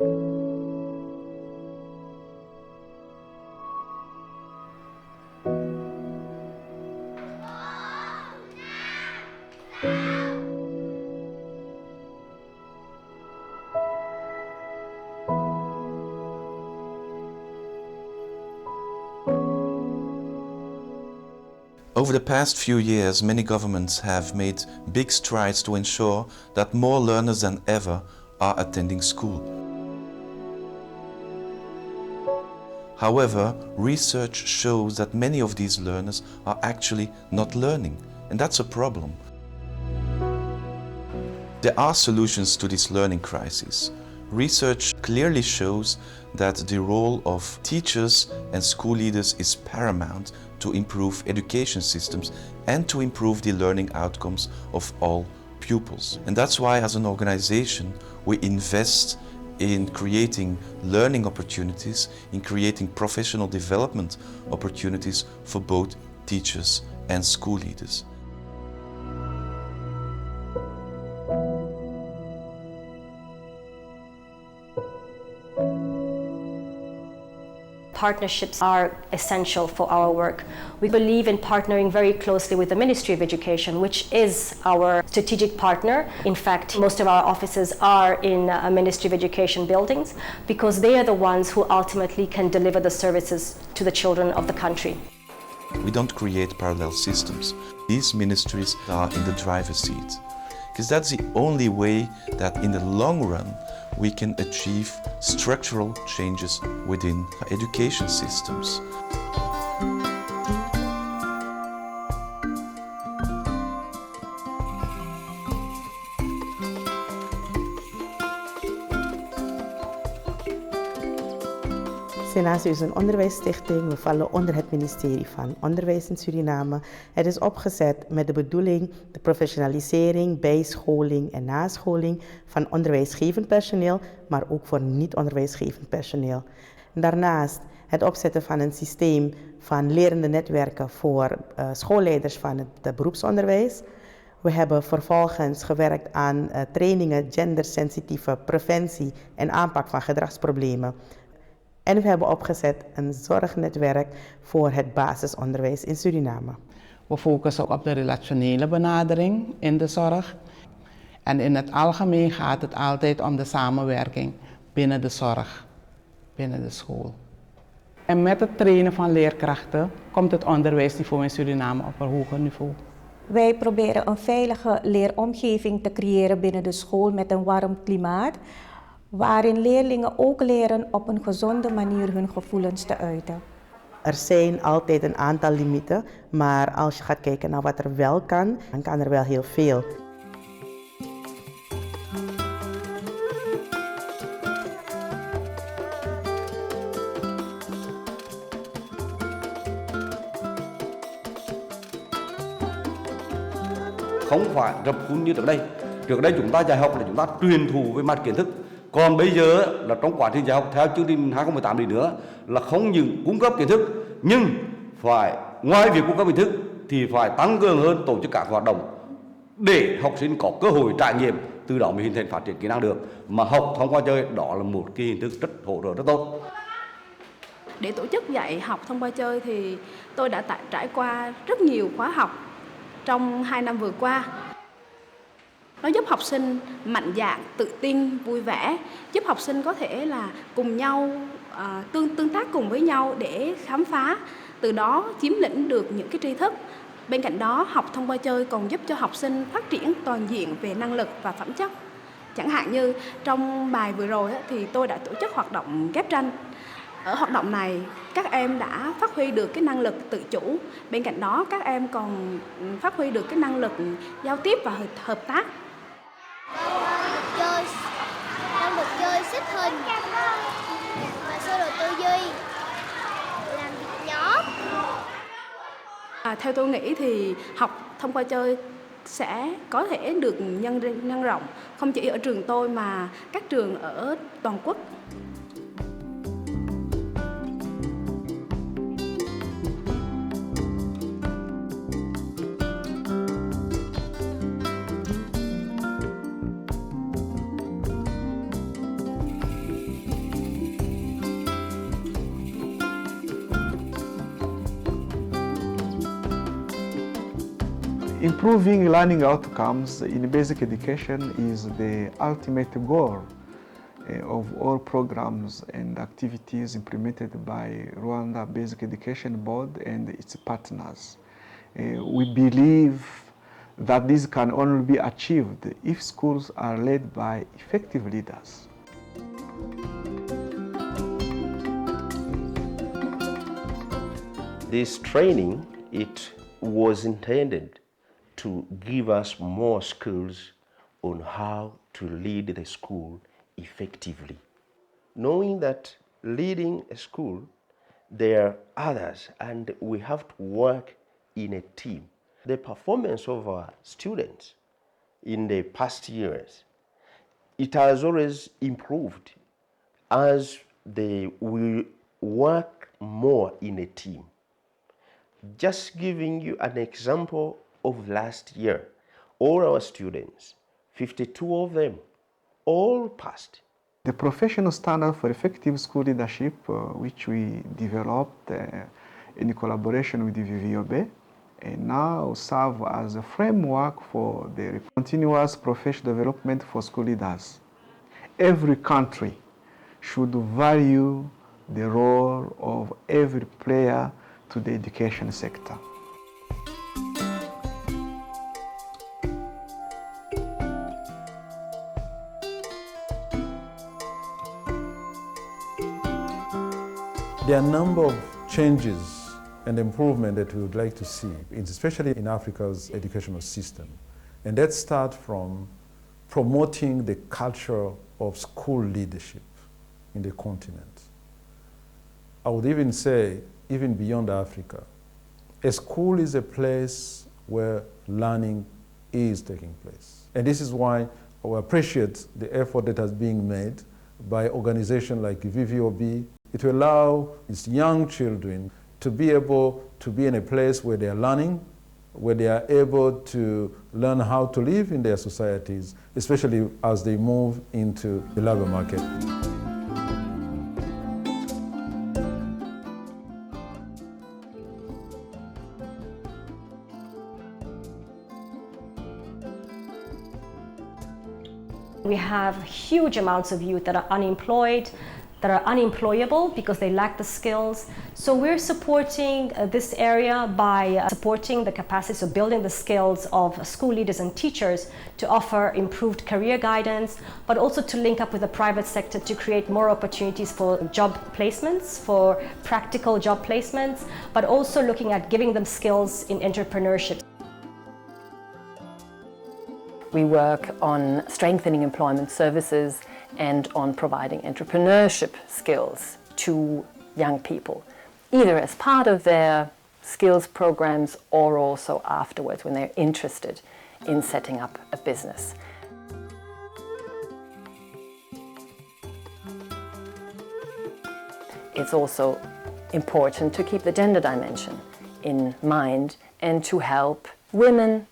Over the past few years, many governments have made big strides to ensure that more learners than ever are attending school. However, research shows that many of these learners are actually not learning, and that's a problem. There are solutions to this learning crisis. Research clearly shows that the role of teachers and school leaders is paramount to improve education systems and to improve the learning outcomes of all pupils. And that's why, as an organization, we invest in creating learning opportunities, in creating professional development opportunities for both teachers and school leaders. Partnerships are essential for our work. We believe in partnering very closely with the Ministry of Education, which is our strategic partner. In fact, most of our offices are in Ministry of Education buildings because they are the ones who ultimately can deliver the services to the children of the country. We don't create parallel systems. These ministries are in the driver's seat, because that's the only way that in the long run we can achieve structural changes within education systems. Sena's is een onderwijsstichting. We vallen onder het ministerie van Onderwijs in Suriname. Het is opgezet met de bedoeling de professionalisering, bijscholing en nascholing van onderwijsgevend personeel, maar ook voor niet-onderwijsgevend personeel. Daarnaast het opzetten van een systeem van lerende netwerken voor schoolleiders van het beroepsonderwijs. We hebben vervolgens gewerkt aan trainingen gendersensitieve preventie en aanpak van gedragsproblemen. En we hebben opgezet een zorgnetwerk voor het basisonderwijs in Suriname. We focussen op de relationele benadering in de zorg. En in het algemeen gaat het altijd om de samenwerking binnen de zorg, binnen de school. En met het trainen van leerkrachten komt het onderwijsniveau in Suriname op een hoger niveau. Wij proberen een veilige leeromgeving te creëren binnen de school met een warm klimaat, waarin leerlingen ook leren op een gezonde manier hun gevoelens te uiten. Er zijn altijd een aantal limieten, maar als je gaat kijken naar wat er wel kan, dan kan er wel heel veel. Không phải rập khuôn như trước đây. Trước đây chúng ta dạy học là chúng ta truyền thụ về mặt kiến thức. Còn bây giờ là trong quá trình dạy học theo chương trình 2018 này nữa là không những cung cấp kiến thức, nhưng phải ngoài việc cung cấp kiến thức thì phải tăng cường hơn tổ chức các hoạt động để học sinh có cơ hội trải nghiệm, từ đó mới hình thành phát triển kỹ năng được. Mà học thông qua chơi đó là một cái hình thức rất hỗ trợ rất tốt. Để tổ chức dạy học thông qua chơi thì tôi đã trải qua rất nhiều khóa học trong 2 năm vừa qua. Nó giúp học sinh mạnh dạn, tự tin, vui vẻ, giúp học sinh có thể là cùng nhau tương tác cùng với nhau để khám phá, từ đó chiếm lĩnh được những cái tri thức. Bên cạnh đó, học thông qua chơi còn giúp cho học sinh phát triển toàn diện về năng lực và phẩm chất. Chẳng hạn như trong bài vừa rồi thì tôi đã tổ chức hoạt động ghép tranh. Ở hoạt động này, các em đã phát huy được cái năng lực tự chủ. Bên cạnh đó, các em còn phát huy được cái năng lực giao tiếp và hợp tác. Đang được chơi xếp hình và sơ đồ tư duy, làm việc nhóm. Theo tôi nghĩ thì học thông qua chơi sẽ có thể được nhân rộng, không chỉ ở trường tôi mà các trường ở toàn quốc. Improving learning outcomes in basic education is the ultimate goal of all programs and activities implemented by Rwanda Basic Education Board and its partners. We believe that this can only be achieved if schools are led by effective leaders. This training, it was intended to give us more skills on how to lead the school effectively. Knowing that leading a school, there are others and we have to work in a team. The performance of our students in the past years, it has always improved as they will work more in a team. Just giving you an example of last year, all our students, 52 of them, all passed. The professional standard for effective school leadership, which we developed in collaboration with the VVOB, now serve as a framework for the continuous professional development for school leaders. Every country should value the role of every player to the education sector. There are a number of changes and improvement that we would like to see, especially in Africa's educational system. And that starts from promoting the culture of school leadership in the continent. I would even say, even beyond Africa, a school is a place where learning is taking place. And this is why I appreciate the effort that has been made by organizations like VVOB. It will allow these young children to be able to be in a place where they are learning, where they are able to learn how to live in their societies, especially as they move into the labor market. We have huge amounts of youth that are unemployed, that are unemployable because they lack the skills. So we're supporting this area by supporting the capacity, so building the skills of school leaders and teachers to offer improved career guidance, but also to link up with the private sector to create more opportunities for job placements, for practical job placements, but also looking at giving them skills in entrepreneurship. We work on strengthening employment services and on providing entrepreneurship skills to young people, either as part of their skills programs or also afterwards when they're interested in setting up a business. It's also important to keep the gender dimension in mind and to help women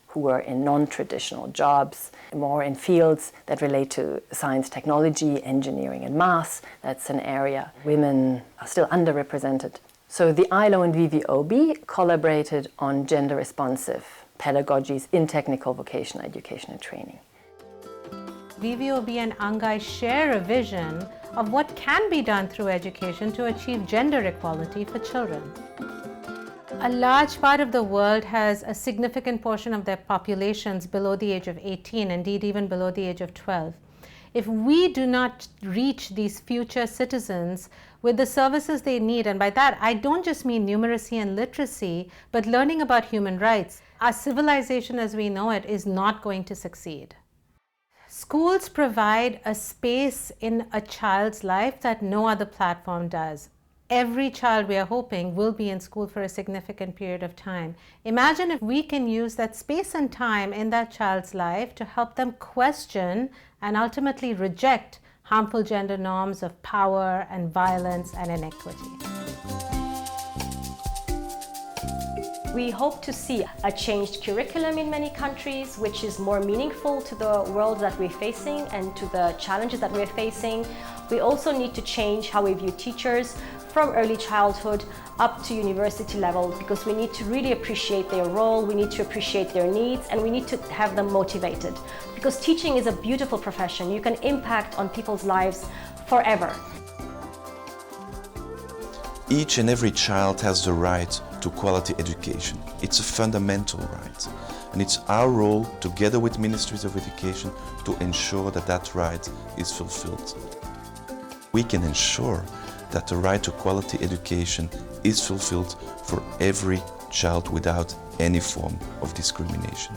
who are in non-traditional jobs, more in fields that relate to science, technology, engineering and maths. That's an area women are still underrepresented. So the ILO and VVOB collaborated on gender-responsive pedagogies in technical vocational education and training. VVOB and Angai share a vision of what can be done through education to achieve gender equality for children. A large part of the world has a significant portion of their populations below the age of 18, indeed even below the age of 12. If we do not reach these future citizens with the services they need, and by that I don't just mean numeracy and literacy, but learning about human rights, our civilization as we know it is not going to succeed. Schools provide a space in a child's life that no other platform does. Every child, we are hoping, will be in school for a significant period of time. Imagine if we can use that space and time in that child's life to help them question and ultimately reject harmful gender norms of power and violence and inequity. We hope to see a changed curriculum in many countries, which is more meaningful to the world that we're facing and to the challenges that we're facing. We also need to change how we view teachers from early childhood up to university level, because we need to really appreciate their role, we need to appreciate their needs, and we need to have them motivated. Because teaching is a beautiful profession. You can impact on people's lives forever. Each and every child has the right to quality education. It's a fundamental right. And it's our role, together with ministries of education, to ensure that that right is fulfilled. We can ensure that the right to quality education is fulfilled for every child without any form of discrimination.